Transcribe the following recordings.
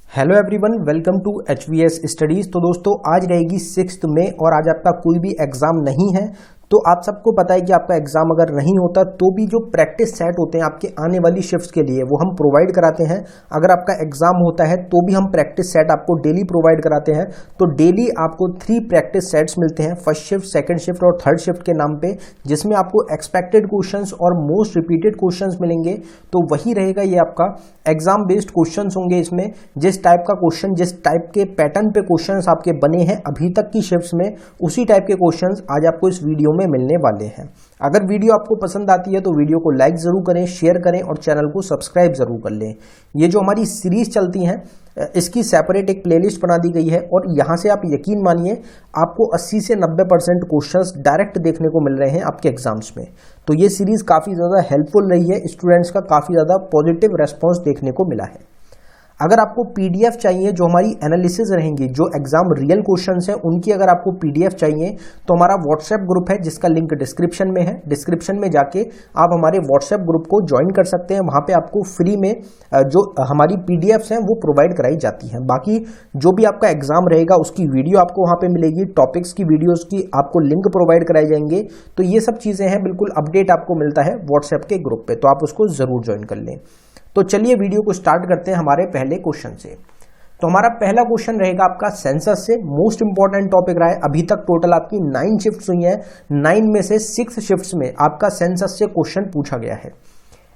Hello everyone, welcome to HVS studies. तो दोस्तों आज रहेगी 6 मई और आज आपका कोई भी एग्जाम नहीं है। तो आप सबको पता है कि आपका एग्जाम अगर नहीं होता तो भी जो प्रैक्टिस सेट होते हैं आपके आने वाली शिफ्ट्स के लिए वो हम प्रोवाइड कराते हैं। अगर आपका एग्जाम होता है तो भी हम प्रैक्टिस सेट आपको डेली प्रोवाइड कराते हैं। तो डेली आपको 3 प्रैक्टिस सेट्स मिलते हैं, फर्स्ट शिफ्ट, सेकंड शिफ्ट और थर्ड शिफ्ट के नाम पे, जिसमें आपको एक्सपेक्टेड क्वेश्चंस और मोस्ट रिपीटेड क्वेश्चंस मिलेंगे। तो वही रहेगा ये आपका एग्जाम बेस्ड क्वेश्चंस होंगे। इसमें जिस टाइप का क्वेश्चन, जिस टाइप के पैटर्न पे क्वेश्चंस आपके बने हैं अभी तक की शिफ्ट्स में, उसी टाइप के क्वेश्चंस आज आपको इस वीडियो में मिलने वाले हैं। अगर वीडियो आपको पसंद आती है तो वीडियो को लाइक जरूर करें, शेयर करें और चैनल को सब्सक्राइब जरूर कर लें। ये जो हमारी सीरीज चलती हैं इसकी सेपरेट एक प्लेलिस्ट बना दी गई है और यहां से आप यकीन मानिए आपको 80 से 90% क्वेश्चंस डायरेक्ट देखने को मिल रहे हैं आपके एग्जाम्स में। तो ये सीरीज काफी ज्यादा हेल्पफुल रही है, स्टूडेंट्स का काफी ज्यादा पॉजिटिव रेस्पॉन्स देखने को मिला है। अगर आपको पीडीएफ चाहिए जो हमारी एनालिसिस रहेंगी, जो एग्जाम रियल क्वेश्चंस हैं उनकी अगर आपको पीडीएफ चाहिए तो हमारा व्हाट्सएप ग्रुप है जिसका लिंक डिस्क्रिप्शन में है। डिस्क्रिप्शन में जाके आप हमारे व्हाट्सएप ग्रुप को ज्वाइन कर सकते हैं। वहां पे आपको फ्री में जो हमारी पीडीएफ्स हैं वो प्रोवाइड कराई जाती हैं। बाकी जो भी आपका एग्जाम रहेगा उसकी वीडियो आपको वहां पे मिलेगी, टॉपिक्स की वीडियोज की आपको लिंक प्रोवाइड कराए जाएंगे। तो ये सब चीजें हैं, बिल्कुल अपडेट आपको मिलता है व्हाट्सएप के ग्रुप पे, तो आप उसको जरूर ज्वाइन कर लें। तो चलिए वीडियो को स्टार्ट करते हैं हमारे पहले क्वेश्चन से। तो हमारा पहला क्वेश्चन रहेगा आपका सेंसस से। मोस्ट इंपॉर्टेंट टॉपिक रहा है। अभी तक टोटल आपकी 9 शिफ्ट्स हुई हैं, 9 में से 6 शिफ्ट्स में आपका सेंसस से क्वेश्चन पूछा गया है।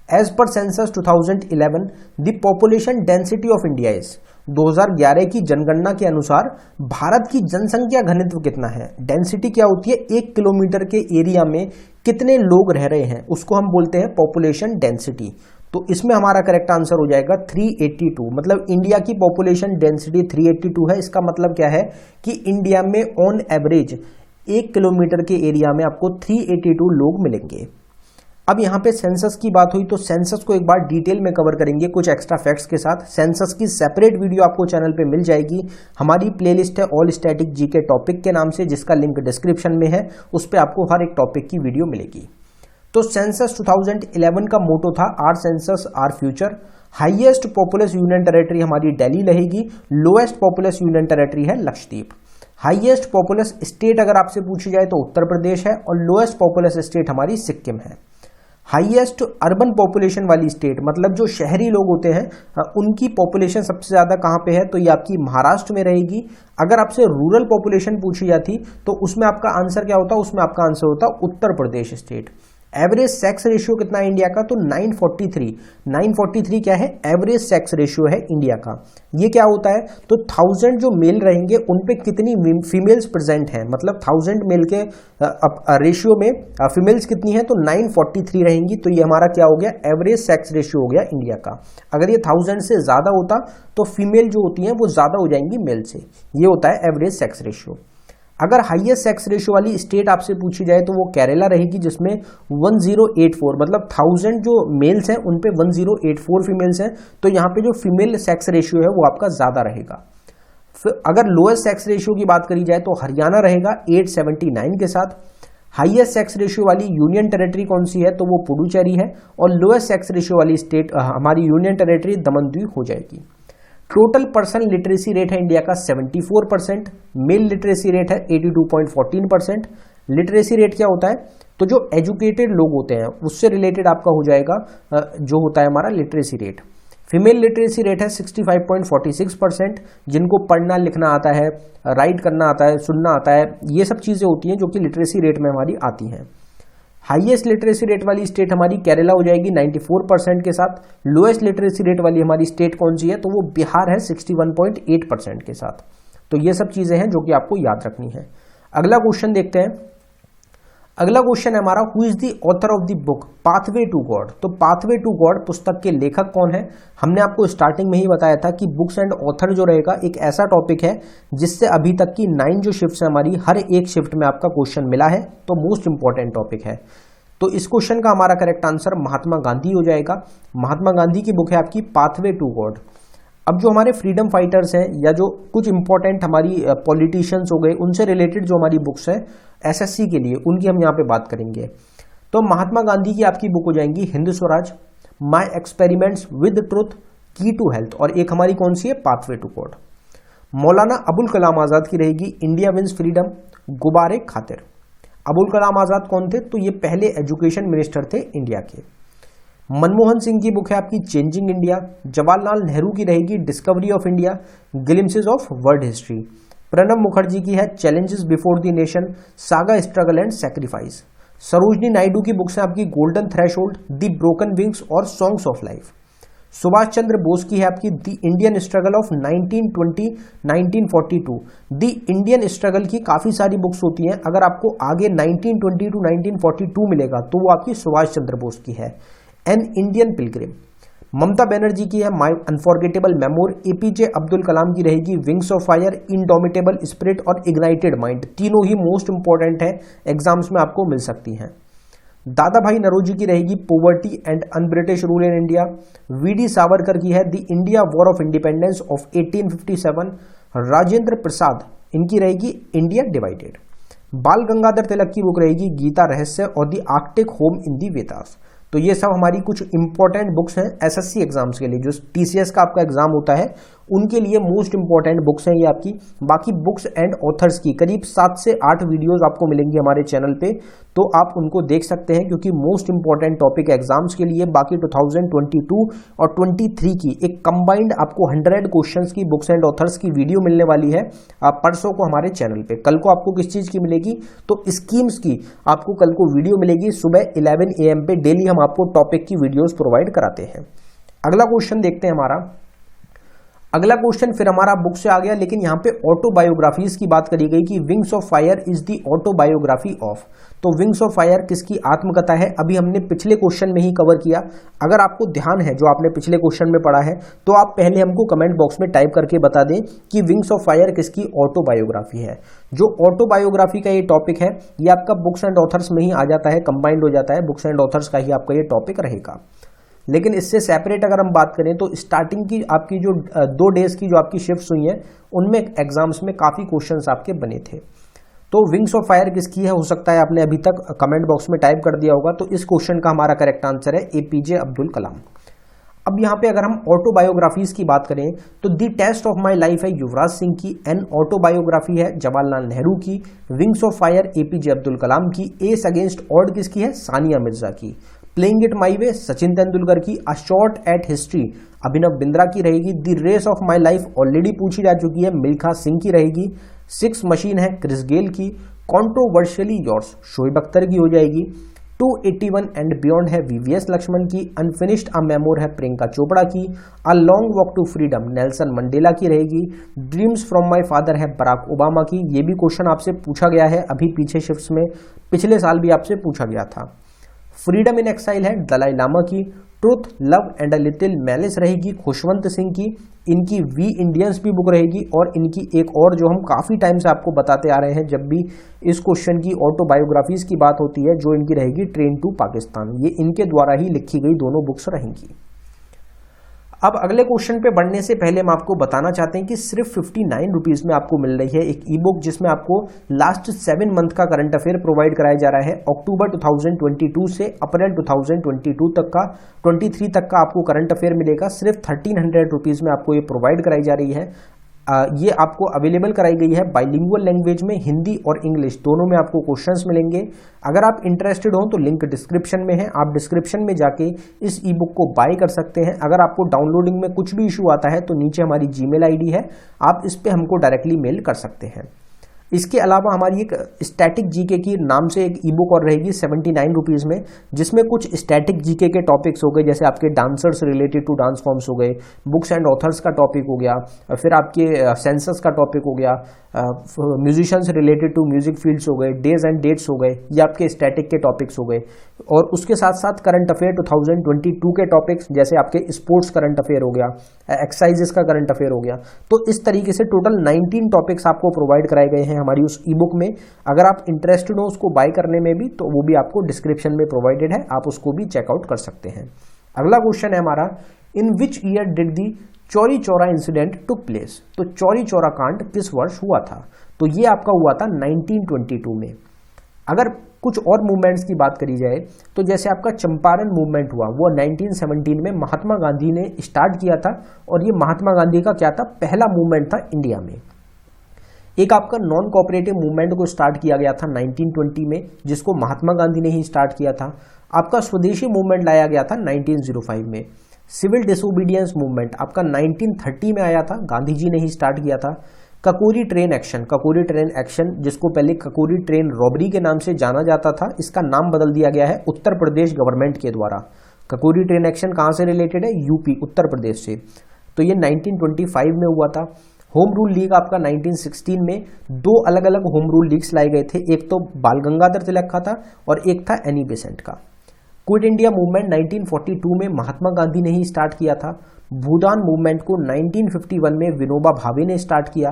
As per census 2011 the population density of India is. 2011 की जनगणना के अनुसार भारत की जनसंख्या घनत्व कितना है। डेंसिटी क्या होती है? 1 किलोमीटर के एरिया में कितने लोग रह रहे हैं उसको हम बोलते हैं पॉपुलेशन डेंसिटी। तो इसमें हमारा करेक्ट आंसर हो जाएगा 382। मतलब इंडिया की पॉपुलेशन डेंसिटी 382 है। इसका मतलब क्या है कि इंडिया में ऑन एवरेज 1 किलोमीटर के एरिया में आपको 382 लोग मिलेंगे। अब यहां पे सेंसस की बात हुई तो सेंसस को एक बार डिटेल में कवर करेंगे कुछ एक्स्ट्रा फैक्ट्स के साथ। सेंसस की सेपरेट वीडियो आपको चैनल पे मिल जाएगी। हमारी प्लेलिस्ट है ऑल स्टैटिक जीके टॉपिक के नाम से, जिसका लिंक डिस्क्रिप्शन में है। उस पर आपको हर एक टॉपिक की वीडियो मिलेगी। तो सेंसस 2011 का मोटो था our census our future. Highest populous union territory हमारी दिल्ली रहेगी, लोएस्ट पॉपुलस यूनियन टेरिटरी है लक्षद्वीप। हाईएस्ट पॉपुलस स्टेट अगर आपसे पूछी जाए तो उत्तर प्रदेश है और लोएस्ट पॉपुलस स्टेट हमारी सिक्किम है। हाईएस्ट अर्बन पॉपुलेशन वाली स्टेट, मतलब जो शहरी लोग होते हैं उनकी पॉपुलेशन सबसे ज्यादा कहां पे है, तो ये आपकी महाराष्ट्र में रहेगी। अगर आपसे रूरल पॉपुलेशन पूछी जाती तो उसमें आपका आंसर क्या होता? उसमें आपका आंसर होता Uttar Pradesh state. Average sex ratio कितना है इंडिया का? तो 943। 943 क्या है? एवरेज सेक्स रेशियो है इंडिया का। ये क्या होता है? तो 1000 जो मेल रहेंगे उन पे कितनी फीमेल्स प्रेजेंट हैं, मतलब 1000 मेल के रेशियो में फीमेल्स कितनी है, तो 943 रहेंगी। तो ये हमारा क्या हो गया? एवरेज सेक्स रेशियो हो गया इंडिया का। अगर ये 1000 से ज्यादा होता तो फीमेल जो होती हैं वो ज्यादा हो जाएंगी मेल से। ये होता है एवरेज सेक्स रेशियो। अगर हाईएस्ट सेक्स रेशियो वाली स्टेट आपसे पूछी जाए तो वो केरला रहेगी, जिसमें 1084, मतलब 1000 जो मेल्स हैं उन पे 1084 फीमेल्स हैं। तो यहाँ पे जो फीमेल सेक्स रेशियो है वो आपका ज्यादा रहेगा। फिर अगर लोएस्ट सेक्स रेशियो की बात करी जाए तो हरियाणा रहेगा 879 के साथ। हाईएस्ट सेक्स रेशियो वाली यूनियन टेरिटरी कौन सी है, तो वो पुडुचेरी है। और लोएस्ट सेक्स रेशियो वाली स्टेट हमारी यूनियन टेरिटरी दमन दीव हो जाएगी। टोटल पर्सन लिटरेसी रेट है इंडिया का 74%। मेल लिटरेसी रेट है 82.14%। लिटरेसी रेट क्या होता है? तो जो एजुकेटेड लोग होते हैं उससे रिलेटेड आपका हो जाएगा जो होता है हमारा literacy rate. Female literacy rate है 65.46%। जिनको पढ़ना लिखना आता है, राइट करना आता है, सुनना आता है, ये सब चीजें होती हैं जो कि लिटरेसी रेट में हमारी आती हैं। हाईएस्ट लिटरेसी रेट वाली स्टेट हमारी केरला हो जाएगी 94% के साथ। लोएस्ट लिटरेसी रेट वाली हमारी स्टेट कौन सी है, तो वो बिहार है 61.8% के साथ। तो ये सब चीजें हैं जो कि आपको याद रखनी है। अगला क्वेश्चन देखते हैं। अगला क्वेश्चन है हमारा, who is the author of the book pathway to God. तो पाथवे टू गॉड पुस्तक के लेखक कौन है? हमने आपको स्टार्टिंग में ही बताया था कि बुक्स एंड ऑथर जो रहेगा एक ऐसा टॉपिक है जिससे अभी तक की 9 जो शिफ्ट्स है हमारी, हर एक शिफ्ट में आपका क्वेश्चन मिला है। तो मोस्ट इंपॉर्टेंट टॉपिक है। तो इस क्वेश्चन का हमारा करेक्ट आंसर महात्मा गांधी हो जाएगा। महात्मा गांधी की बुक है आपकी पाथवे टू गॉड। अब जो हमारे फ्रीडम फाइटर्स हैं या जो कुछ इंपॉर्टेंट हमारी पॉलिटिशियंस हो गए उनसे रिलेटेड जो हमारी बुक्स हैं एसएससी के लिए, उनकी हम यहाँ पे बात करेंगे। तो महात्मा गांधी की आपकी बुक हो जाएंगी Hind Swaraj, my experiments with truth, की टू हेल्थ, और एक हमारी कौन सी है, pathway to God. Maulana Abul Kalam Azad की रहेगी इंडिया विंस फ्रीडम, गुबारे खातिर। अबुल कलाम आजाद कौन थे, तो ये पहले एजुकेशन मिनिस्टर थे इंडिया के। मनमोहन सिंह की बुक है आपकी चेंजिंग इंडिया। जवाहरलाल नेहरू की रहेगी discovery of India, glimpses of world history. Pranab Mukherjee की है challenges before the nation, saga struggle and sacrifice. Sarojini Naidu की बुक्स हैं आपकी golden threshold, the broken wings और songs of life. Subhash Chandra Bose की है आपकी the Indian struggle of 1920-1942। The Indian struggle की काफी सारी बुक्स होती हैं, अगर आपको आगे 1920 टू 1942 मिलेगा तो वो आपकी सुभाष चंद्र बोस की है। An Indian pilgrim. Mamata Banerjee की है my unforgettable memoir. APJ Abdul Kalam की रहेगी wings of fire, indomitable spirit और इग्नाइटेड माइंड। तीनों ही मोस्ट इंपॉर्टेंट है, एग्जाम्स में आपको मिल सकती हैं। दादा भाई नौरोजी की रहेगी poverty and un British rule in India. VD Savarkar की है the India war of independence of 1857। Rajendra Prasad इनकी रहेगी इंडिया डिवाइडेड। बाल गंगाधर तिलक की बुक रहेगी गीता रहस्य और द आर्कटिक होम इन दी वेदास। तो ये सब हमारी कुछ इंपॉर्टेंट बुक्स हैं एसएससी एग्जाम्स के लिए, जो टीसीएस का आपका एग्जाम होता है उनके लिए मोस्ट इंपॉर्टेंट बुक्स हैं ये आपकी। बाकी बुक्स एंड ऑथर्स की करीब 7 से 8 वीडियोस आपको मिलेंगी हमारे चैनल पे, तो आप उनको देख सकते हैं क्योंकि मोस्ट इंपॉर्टेंट टॉपिक एग्जाम्स के लिए। बाकी 2022 और 23 की एक कंबाइंड आपको 100 क्वेश्चंस की बुक्स एंड ऑथर्स की वीडियो मिलने वाली है परसों को हमारे चैनल पे। कल को आपको किस चीज की मिलेगी, तो स्कीम्स की आपको कल को वीडियो मिलेगी सुबह 11 AM पे। डेली हम आपको टॉपिक की वीडियोस प्रोवाइड कराते हैं। अगला क्वेश्चन देखते हैं हमारा। अगला क्वेश्चन फिर हमारा बुक से आ गया, लेकिन यहाँ पे ऑटोबायोग्राफीज की बात करी गई कि wings of fire is the autobiography of. तो विंग्स ऑफ फायर किसकी आत्मकथा है, अभी हमने पिछले क्वेश्चन में ही कवर किया। अगर आपको ध्यान है जो आपने पिछले क्वेश्चन में पढ़ा है तो आप पहले हमको कमेंट बॉक्स में टाइप करके बता दें कि विंग्स ऑफ फायर किसकी ऑटोबायोग्राफी है। जो ऑटोबायोग्राफी का ये टॉपिक है ये आपका बुक्स एंड ऑथर्स में ही आ जाता है, कंबाइंड हो जाता है, बुक्स एंड ऑथर्स का ही आपका ये टॉपिक रहेगा। लेकिन इससे सेपरेट अगर हम बात करें तो स्टार्टिंग की आपकी जो 2 डेज की जो आपकी शिफ्ट्स हुई हैं उनमें एग्जाम्स में काफी क्वेश्चंस आपके बने थे। तो विंग्स ऑफ फायर किसकी है, हो सकता है आपने अभी तक कमेंट बॉक्स में टाइप कर दिया होगा। तो इस क्वेश्चन का हमारा करेक्ट आंसर है एपीजे अब्दुल कलाम। अब यहाँ पे अगर हम ऑटोबायोग्राफीज की बात करें तो दी टेस्ट ऑफ माई लाइफ है युवराज सिंह की, एन ऑटोबायोग्राफी है जवाहरलाल नेहरू की, wings of fire APJ Abdul Kalam की, एस अगेंस्ट ऑड किसकी है, सानिया मिर्जा की, playing it my way Sachin Tendulkar की, a shot at history Abhinav Bindra की रहेगी, the race of my life already पूछी जा चुकी है मिल्खा सिंह की रहेगी, 6 मशीन है क्रिस गेल की, कॉन्ट्रोवर्शियली योर्स शोएब अख्तर की हो जाएगी, 281 एंड बियॉन्ड है वीवीएस लक्ष्मण की, अनफिनिश्ड अ मेमोर है प्रियंका चोपड़ा की, a long walk to freedom Nelson Mandela की रहेगी, ड्रीम्स फ्रॉम माई फादर है बराक ओबामा की। ये भी क्वेश्चन आपसे पूछा गया है अभी पीछे शिफ्ट्स में, पिछले साल भी आपसे पूछा गया था। फ्रीडम इन एक्साइल है दलाई लामा की, truth love and a little malice रहेगी खुशवंत सिंह की, इनकी वी इंडियंस भी बुक रहेगी, और इनकी एक और जो हम काफी टाइम से आपको बताते आ रहे हैं जब भी इस क्वेश्चन की ऑटोबायोग्राफीज की बात होती है, जो इनकी रहेगी ट्रेन टू पाकिस्तान। ये इनके द्वारा ही लिखी गई दोनों बुक्स रहेंगी। अब अगले क्वेश्चन पे बढ़ने से पहले हम आपको बताना चाहते हैं कि सिर्फ 59 रुपीज में आपको मिल रही है एक ई बुक, जिसमें आपको लास्ट 7 मंथ का करंट अफेयर प्रोवाइड कराया जा रहा है। अक्टूबर 2022 से अप्रैल 2022 तक का 23 तक का आपको करंट अफेयर मिलेगा। सिर्फ 1300 रुपीज में आपको ये प्रोवाइड कराई जा रही है। ये आपको अवेलेबल कराई गई है बाइलिंगुअल लैंग्वेज में, हिंदी और इंग्लिश दोनों में आपको क्वेश्चंस मिलेंगे। अगर आप इंटरेस्टेड हो तो लिंक डिस्क्रिप्शन में है, आप डिस्क्रिप्शन में जाके इस ई बुक को बाय कर सकते हैं। अगर आपको डाउनलोडिंग में कुछ भी इशू आता है तो नीचे हमारी जीमेल आईडी है, आप इस पे हमको डायरेक्टली मेल कर सकते हैं। इसके अलावा हमारी एक स्टैटिक जीके की नाम से एक ई बुक और रहेगी 79 रुपीज़ में, जिसमें कुछ स्टैटिक जीके के टॉपिक्स हो गए, जैसे आपके dancers related to dance forms हो गए, बुक्स एंड ऑथर्स का टॉपिक हो गया, फिर आपके सेंसस का टॉपिक हो गया, musicians related to music fields हो गए, डेज एंड डेट्स हो गए, ये आपके स्टैटिक के टॉपिक्स हो गए। और उसके साथ साथ करंट अफेयर 2022 के टॉपिक्स, जैसे आपके स्पोर्ट्स करंट अफेयर हो गया, एक्सरसाइजेस का करंट अफेयर हो गया। तो इस तरीके से टोटल 19 टॉपिक्स आपको प्रोवाइड कराए गए हैं हमारी उस ई बुक में। अगर आप इंटरेस्टेड हो उसको बाय करने में भी, तो वो भी आपको डिस्क्रिप्शन में प्रोवाइडेड है, आप उसको भी चेकआउट कर सकते हैं। अगला क्वेश्चन है हमारा, in which year did the Chauri Chaura incident took place. तो चौरी चौरा कांड किस वर्ष हुआ था, तो ये आपका हुआ था 1922 में। अगर कुछ और मूवमेंट्स की बात करी जाए तो जैसे आपका चंपारण मूवमेंट हुआ, वो 1917 में महात्मा गांधी ने स्टार्ट किया था और ये महात्मा गांधी का क्या था, पहला मूवमेंट था इंडिया में। एक आपका नॉन कोऑपरेटिव मूवमेंट को स्टार्ट किया गया था 1920 में, जिसको महात्मा गांधी ने ही स्टार्ट किया था। आपका स्वदेशी मूवमेंट लाया गया था 1905 में। सिविल डिसोबीडियंस मूवमेंट आपका 1930 में आया था, गांधी जी ने ही स्टार्ट किया था। ककोरी ट्रेन एक्शन, ककोरी ट्रेन एक्शन जिसको पहले ककोरी ट्रेन रॉबरी के नाम से जाना जाता था, इसका नाम बदल दिया गया है उत्तर प्रदेश गवर्नमेंट के द्वारा। ककोरी ट्रेन एक्शन कहाँ से रिलेटेड है, यूपी उत्तर प्रदेश से। तो ये 1925 में हुआ था। होम रूल लीग आपका 1916 में दो अलग अलग होम रूल लीग्स लाए गए थे, एक तो बाल गंगाधर तिलक का था और एक था एनी बेसेंट का। क्विट इंडिया मूवमेंट 1942 में महात्मा गांधी ने ही स्टार्ट किया था। भूदान मूवमेंट को 1951 में विनोबा भावे ने स्टार्ट किया।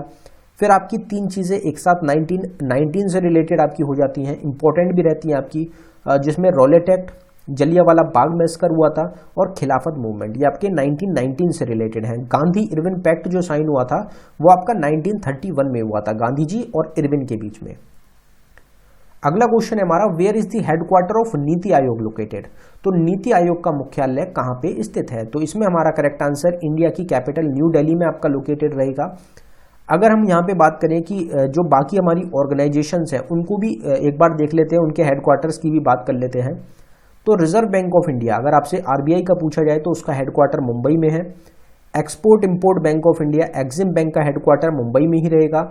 फिर आपकी तीन चीजें एक साथ 1919 से रिलेटेड आपकी हो जाती हैं, इंपॉर्टेंट भी रहती हैं आपकी, जिसमें रॉलेट एक्ट, जलियांवाला बाग मैसकर हुआ था और खिलाफत मूवमेंट, ये आपके 1919 से रिलेटेड है। गांधी इरविन पैक्ट जो साइन हुआ था वो आपका 1931 में हुआ था, गांधी जी और इरविन के बीच में। अगला क्वेश्चन है हमारा, where is the headquarter of NITI Aayog located. तो नीति आयोग का मुख्यालय कहां पे स्थित है, तो इसमें हमारा करेक्ट आंसर इंडिया की कैपिटल न्यू दिल्ली में आपका लोकेटेड रहेगा। अगर हम यहाँ पे बात करें कि जो बाकी हमारी ऑर्गेनाइजेशंस हैं उनको भी एक बार देख लेते हैं, उनके हेडक्वार्टर्स की भी बात कर लेते हैं। तो रिजर्व बैंक ऑफ इंडिया, अगर आपसे आरबीआई का पूछा जाए तो उसका हेडक्वार्टर मुंबई में है। Export import bank of India, Exim bank का हेडक्वार्टर मुंबई में ही रहेगा।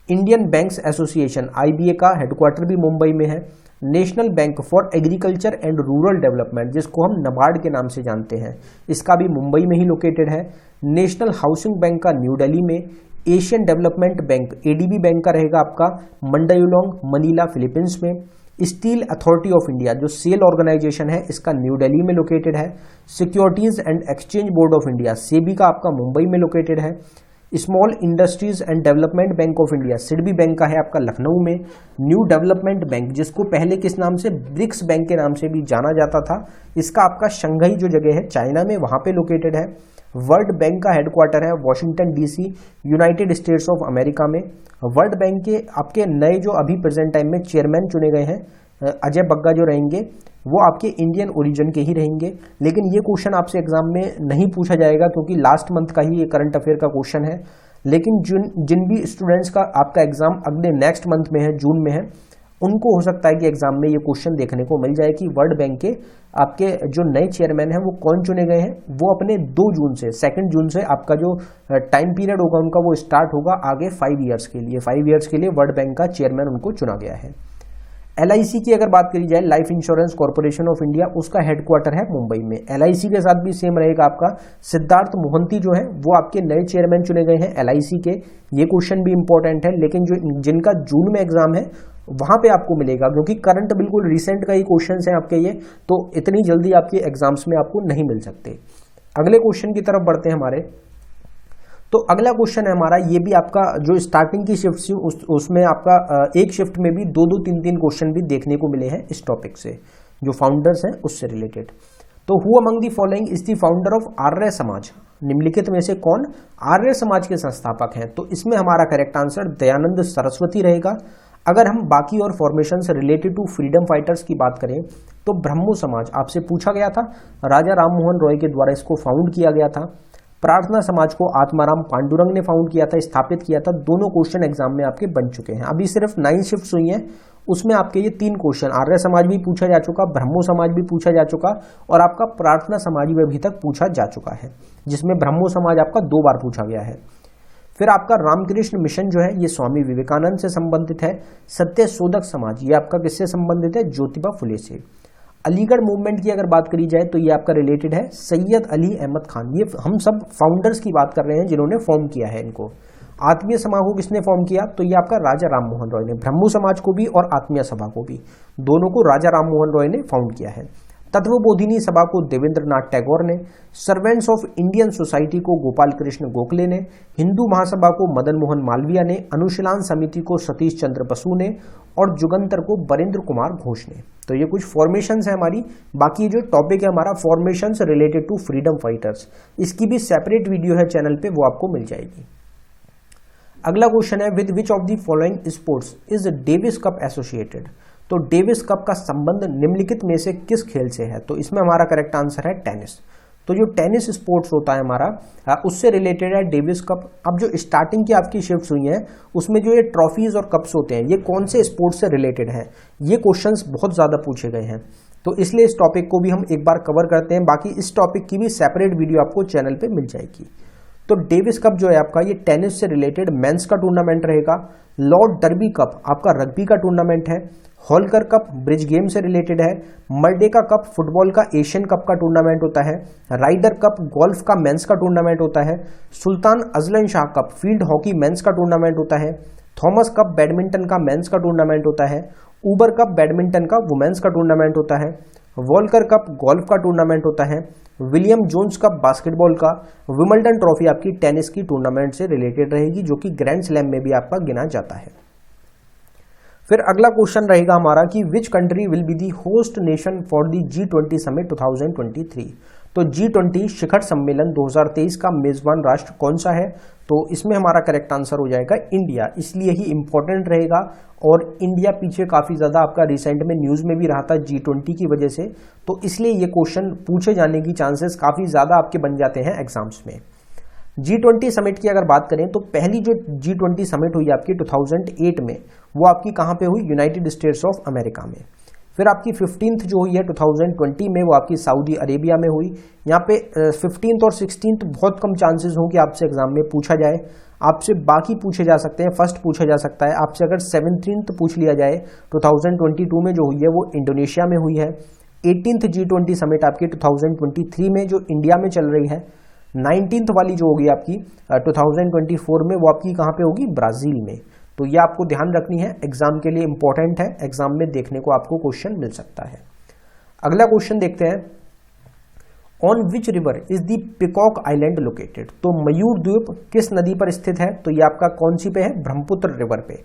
इंडियन बैंक्स एसोसिएशन आईबीए का हेडक्वार्टर भी मुंबई में है। National bank for agriculture and rural development, जिसको हम नबार्ड के नाम से जानते हैं, इसका भी मुंबई में ही लोकेटेड है। नेशनल हाउसिंग बैंक का न्यू दिल्ली में। Asian development bank ADB bank का रहेगा आपका मंडायुलोंग मनीला फिलीपींस में। स्टील अथॉरिटी ऑफ इंडिया जो सेल ऑर्गेनाइजेशन है, इसका न्यू दिल्ली में लोकेटेड है। Securities and exchange board of India SEBI का आपका मुंबई में लोकेटेड है। Small industries and development bank of India SIDBI bank का है आपका लखनऊ में। न्यू डेवलपमेंट बैंक जिसको पहले किस नाम से, ब्रिक्स बैंक के नाम से भी जाना जाता था, इसका आपका शंघाई जो जगह है चाइना में, वहां पे लोकेटेड है। वर्ल्ड बैंक का हेडक्वार्टर है Washington DC, United states of America में। वर्ल्ड बैंक के आपके नए जो अभी प्रेजेंट टाइम में चेयरमैन चुने गए हैं, अजय बग्गा जो रहेंगे, वो आपके इंडियन ओरिजिन के ही रहेंगे। लेकिन ये क्वेश्चन आपसे एग्जाम में नहीं पूछा जाएगा क्योंकि लास्ट मंथ का ही ये करंट अफेयर का क्वेश्चन है। लेकिन जिन भी स्टूडेंट्स का आपका एग्जाम अगले नेक्स्ट मंथ में है, जून में है, उनको हो सकता है कि एग्जाम में ये क्वेश्चन देखने को मिल जाए कि वर्ल्ड बैंक के आपके जो नए चेयरमैन हैं वो कौन चुने गए हैं। वो अपने 2 जून से 2 जून से आपका जो टाइम पीरियड होगा उनका वो स्टार्ट होगा आगे 5 ईयर्स के लिए। 5 ईयर्स के लिए वर्ल्ड बैंक का चेयरमैन उनको चुना गया है। एलआईसी की अगर बात करी जाए, life insurance corporation of India, उसका हेडक्वार्टर है मुंबई में। एलआईसी के साथ भी सेम रहेगा आपका। सिद्धार्थ मोहंती जो है वो आपके नए चेयरमैन चुने गए हैं एलआईसी के। ये क्वेश्चन भी इंपॉर्टेंट है, लेकिन जो जिनका जून में एग्जाम है वहां पे आपको मिलेगा, क्योंकि करंट बिल्कुल रिसेंट का ही क्वेश्चन है आपके ये, तो इतनी जल्दी आपके एग्जाम्स में आपको नहीं मिल सकते। अगले क्वेश्चन की तरफ बढ़ते हैं हमारे। तो अगला क्वेश्चन है हमारा, ये भी आपका जो स्टार्टिंग की शिफ्ट थी उसमें आपका एक शिफ्ट में भी 2-2, 3-3 क्वेश्चन भी देखने को मिले हैं इस टॉपिक से, जो फाउंडर्स हैं उससे रिलेटेड। तो who among the following is the founder of Arya Samaj, निम्नलिखित में से कौन आर्य समाज के संस्थापक हैं। तो इसमें हमारा करेक्ट आंसर दयानंद सरस्वती रहेगा। अगर हम बाकी और फॉर्मेशन से रिलेटेड टू फ्रीडम फाइटर्स की बात करें तो ब्रह्मो समाज आपसे पूछा गया था, राजा राम मोहन रॉय के द्वारा इसको फाउंड किया गया था। प्रार्थना समाज को आत्माराम पांडुरंग ने फाउंड किया था, स्थापित किया था। दोनों क्वेश्चन एग्जाम में आपके बन चुके हैं। अभी सिर्फ 9 शिफ्ट्स हुई हैं, उसमें आपके ये 3 क्वेश्चन, आर्य समाज भी पूछा जा चुका, ब्रह्मो समाज भी पूछा जा चुका और आपका प्रार्थना समाज भी अभी तक पूछा जा चुका है, जिसमें ब्रह्मो समाज आपका 2 बार पूछा गया है। फिर आपका रामकृष्ण मिशन जो है ये स्वामी विवेकानंद से संबंधित है। सत्य शोधक समाज ये आपका किससे संबंधित है, ज्योतिबा फुले से। अलीगढ़ मूवमेंट की अगर बात करी जाए तो ये आपका रिलेटेड है सैयद अली अहमद खान। ये हम सब फाउंडर्स की बात कर रहे हैं जिन्होंने फॉर्म किया है इनको। आत्मीय सभा को किसने फॉर्म किया, तो ये आपका राजा राम मोहन रॉय ने। ब्रह्मो समाज को भी और आत्मीय सभा को भी, दोनों को राजा राम मोहन रॉय ने फाउंड किया है। तत्वबोधिनी सभा को देवेंद्रनाथ टैगोर ने। सर्वेंट्स ऑफ इंडियन सोसाइटी को गोपाल कृष्ण गोखले ने। हिंदू महासभा को मदन मोहन मालवीय ने। अनुशीलन समिति को सतीश चंद्र बसु ने और जुगंतर को बरेंद्र कुमार घोष ने। तो ये कुछ फॉर्मेशंस है हमारी। बाकी जो टॉपिक है हमारा formations related to freedom fighters, इसकी भी सेपरेट वीडियो है चैनल पे, वो आपको मिल जाएगी। अगला क्वेश्चन है, with which of the following sports is Davis cup associated. तो डेविस कप का संबंध निम्नलिखित में से किस खेल से है? तो इसमें हमारा करेक्ट आंसर है टेनिस। तो जो टेनिस स्पोर्ट्स होता है हमारा उससे रिलेटेड है डेविस कप। अब जो स्टार्टिंग की आपकी शिफ्ट्स हुई हैं उसमें जो ये ट्रॉफीज और कप्स होते हैं ये कौन से स्पोर्ट्स से रिलेटेड हैं, ये क्वेश्चंस बहुत ज़्यादा पूछे गए हैं, तो इसलिए इस टॉपिक को भी हम एक बार कवर करते हैं। बाकी इस टॉपिक की भी सेपरेट वीडियो आपको चैनल पे मिल जाएगी। तो डेविस कप जो है आपका ये टेनिस से रिलेटेड मेंस का टूर्नामेंट रहेगा। लॉर्ड डर्बी कप आपका रग्बी का टूर्नामेंट है। हॉलकर कप ब्रिज गेम से रिलेटेड है। मर्डेका कप फुटबॉल का एशियन कप का टूर्नामेंट होता है। राइडर कप गोल्फ का मेंस का टूर्नामेंट होता है। Sultan Azlan Shah cup field hockey mains का टूर्नामेंट होता है। थॉमस कप बैडमिंटन का मेंस का टूर्नामेंट होता है। उबर कप बैडमिंटन का वुमेन्स का टूर्नामेंट होता है। वॉल्कर कप गोल्फ का टूर्नामेंट होता है। विलियम जोन्स कप बास्केटबॉल का। विंबलडन ट्रॉफी आपकी टेनिस की टूर्नामेंट से रिलेटेड रहेगी जो कि ग्रैंड स्लैम में भी आपका गिना जाता है। फिर अगला क्वेश्चन रहेगा हमारा कि which country will be the host nation for the G20 summit 2023। तो G20 शिखर सम्मेलन 2023 का मेजबान राष्ट्र कौन सा है? तो इसमें हमारा करेक्ट आंसर हो जाएगा इंडिया। इसलिए ही इंपॉर्टेंट रहेगा और इंडिया पीछे काफी ज्यादा आपका रिसेंट में न्यूज में भी रहा था G20 की वजह से, तो इसलिए ये क्वेश्चन पूछे जाने की चांसेस काफी ज्यादा आपके बन जाते हैं एग्जाम्स में। G20 समिट की अगर बात करें तो पहली जो G20 समिट हुई आपकी 2008 में, वो आपकी कहां पे हुई? यूनाइटेड स्टेट्स ऑफ अमेरिका में। फिर आपकी 15th जो हुई है 2020 में, वो आपकी सऊदी अरेबिया में हुई। यहाँ पे 15th और 16th बहुत कम चांसेस हो कि आपसे एग्जाम में पूछा जाए। आपसे बाकी पूछे जा सकते हैं, फर्स्ट पूछा जा सकता है आपसे अगर 17th पूछ लिया जाए 2022 में जो हुई है वो इंडोनेशिया में हुई है। 18th G20 समिट आपकी 2023 में जो इंडिया में चल रही है। 19th वाली जो होगी आपकी 2024 में, वो आपकी कहाँ पे होगी? ब्राजील में। तो ये आपको ध्यान रखनी है, एग्जाम के लिए इंपॉर्टेंट है, एग्जाम में देखने को आपको क्वेश्चन मिल सकता है। अगला क्वेश्चन देखते हैं, on which river is the peacock island located. तो मयूर द्वीप किस नदी पर स्थित है? तो ये आपका कौन सी पे है? ब्रह्मपुत्र रिवर पे।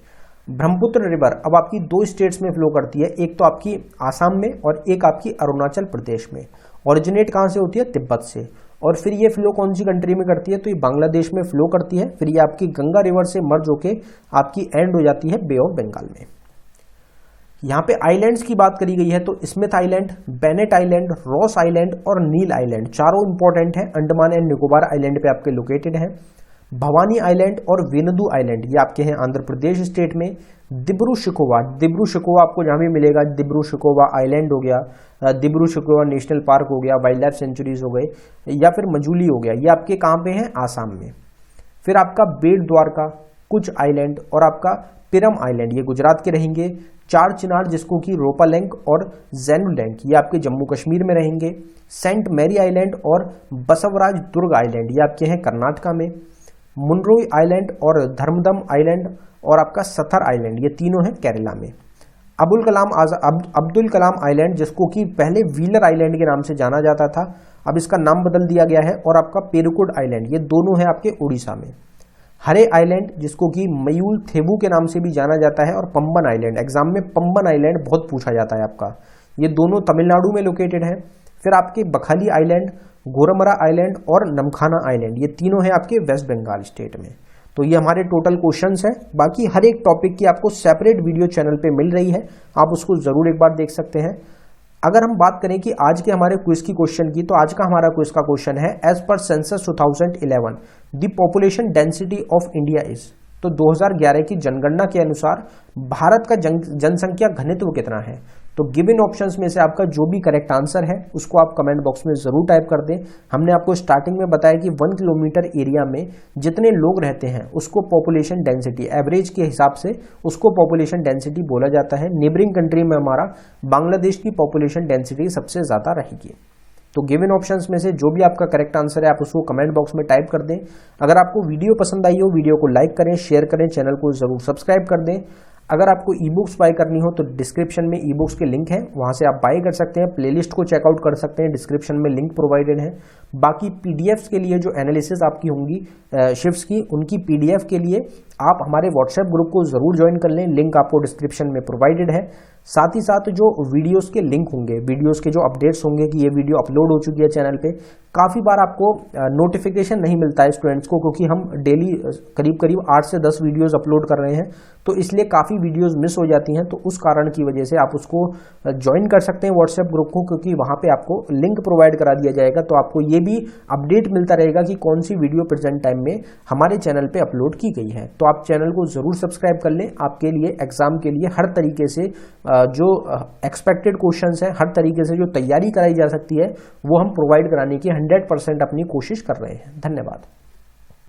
ब्रह्मपुत्र रिवर अब आपकी दो स्टेट्स में फ्लो करती है, एक तो आपकी आसाम में और एक आपकी अरुणाचल प्रदेश में। ओरिजिनेट कहां से होती है? तिब्बत से। और फिर ये फ्लो कौन सी कंट्री में करती है? तो ये बांग्लादेश में फ्लो करती है। फिर ये आपकी गंगा रिवर से मर्ज होके आपकी एंड हो जाती है बे ऑफ बंगाल में। यहाँ पे आइलैंड्स की बात करी गई है तो Smith island, Bennett island, Ross island और नील आइलैंड चारों इंपॉर्टेंट है, अंडमान एंड निकोबार आइलैंड पे आपके लोकेटेड है। भवानी आइलैंड और वेनुदू आइलैंड ये आपके हैं आंध्र प्रदेश स्टेट में। दिब्रू शिकोवा आपको जहां भी मिलेगा, दिब्रू शिकोवा आइलैंड हो गया, दिब्रू शिकोवा नेशनल पार्क हो गया, वाइल्ड लाइफ सेंचुरीज हो गए, या फिर मजूली हो गया, ये आपके कहां पे हैं? आसाम में। फिर आपका बेट द्वारका, कुछ आइलैंड और आपका पिरम आइलैंड ये गुजरात के रहेंगे। चार चिनार जिसको कि रोपालैंक और जैनुलैंक ये आपके जम्मू कश्मीर में रहेंगे। सेंट मैरी आइलैंड और बसवराज दुर्ग आइलैंड ये आपके हैं कर्नाटका में। मुनरोई आइलैंड और धर्मदम आइलैंड और आपका सथर आइलैंड ये तीनों हैं केरला में। अब्दुल कलाम आइलैंड जिसको कि पहले व्हीलर आइलैंड के नाम से जाना जाता था, अब इसका नाम बदल दिया गया है। और आपका पेरुकुड आइलैंड ये दोनों हैं आपके उड़ीसा में। हरे आइलैंड जिसको कि मयूल थेबू के नाम से भी जाना जाता है, और पंबन आइलैंड, एग्जाम में पंबन आइलैंड बहुत पूछा जाता है आपका, ये दोनों तमिलनाडु में लोकेटेड है। फिर आपके बखाली आइलैंड, गोरमरा आइलैंड और नमखाना आइलैंड ये तीनों हैं आपके वेस्ट बंगाल स्टेट में। तो ये हमारे टोटल क्वेश्चंस हैं। बाकी हर एक टॉपिक की आपको सेपरेट वीडियो चैनल पे मिल रही है, आप उसको जरूर एक बार देख सकते हैं। अगर हम बात करें कि आज के हमारे क्विज की क्वेश्चन की, तो आज का हमारा क्विज का क्वेश्चन है, as per census 2011 the population density of India is. तो 2011 की जनगणना के अनुसार भारत का जनसंख्या घनत्व कितना है? तो गिवन ऑप्शंस में से आपका जो भी करेक्ट आंसर है उसको आप कमेंट बॉक्स में जरूर टाइप कर दें। हमने आपको स्टार्टिंग में बताया कि 1 किलोमीटर एरिया में जितने लोग रहते हैं उसको पॉपुलेशन डेंसिटी, एवरेज के हिसाब से उसको पॉपुलेशन डेंसिटी बोला जाता है। नेबरिंग कंट्री में हमारा बांग्लादेश की पॉपुलेशन डेंसिटी सबसे ज्यादा रहेगी। तो गिवन ऑप्शंस में से जो भी आपका करेक्ट आंसर है आप उसको कमेंट बॉक्स में टाइप कर दें। अगर आपको वीडियो पसंद आई हो, वीडियो को लाइक करें, शेयर करें, चैनल को जरूर सब्सक्राइब कर दें। अगर आपको ई बुक्स बाय करनी हो तो डिस्क्रिप्शन में ई बुक्स के लिंक है, वहां से आप बाय कर सकते हैं। प्लेलिस्ट को चेकआउट कर सकते हैं, डिस्क्रिप्शन में लिंक प्रोवाइडेड है। बाकी पीडीएफ्स के लिए जो एनालिसिस आपकी होंगी शिफ्ट्स की, उनकी पीडीएफ के लिए आप हमारे व्हाट्सएप ग्रुप को जरूर ज्वाइन कर लें, लिंक आपको डिस्क्रिप्शन में प्रोवाइडेड है। साथ ही साथ जो वीडियोस के लिंक होंगे, वीडियोस के जो अपडेट्स होंगे कि ये वीडियो अपलोड हो चुकी है चैनल पे, काफ़ी बार आपको नोटिफिकेशन नहीं मिलता है स्टूडेंट्स को, क्योंकि हम डेली करीब करीब 8 से 10 वीडियोस अपलोड कर रहे हैं, तो इसलिए काफ़ी वीडियोस मिस हो जाती हैं। तो उस कारण की वजह से आप उसको ज्वाइन कर सकते हैं व्हाट्सएप ग्रुप को, क्योंकि वहाँ पे आपको लिंक प्रोवाइड करा दिया जाएगा, तो आपको ये भी अपडेट मिलता रहेगा कि कौन सी वीडियो प्रेजेंट टाइम में हमारे चैनल पे अपलोड की गई है। तो आप चैनल को ज़रूर सब्सक्राइब कर लें। आपके लिए एग्जाम के लिए हर तरीके से जो एक्सपेक्टेड क्वेश्चंस हैं, हर तरीके से जो तैयारी कराई जा सकती है, वो हम प्रोवाइड कराने की 100% अपनी कोशिश कर रहे हैं। धन्यवाद।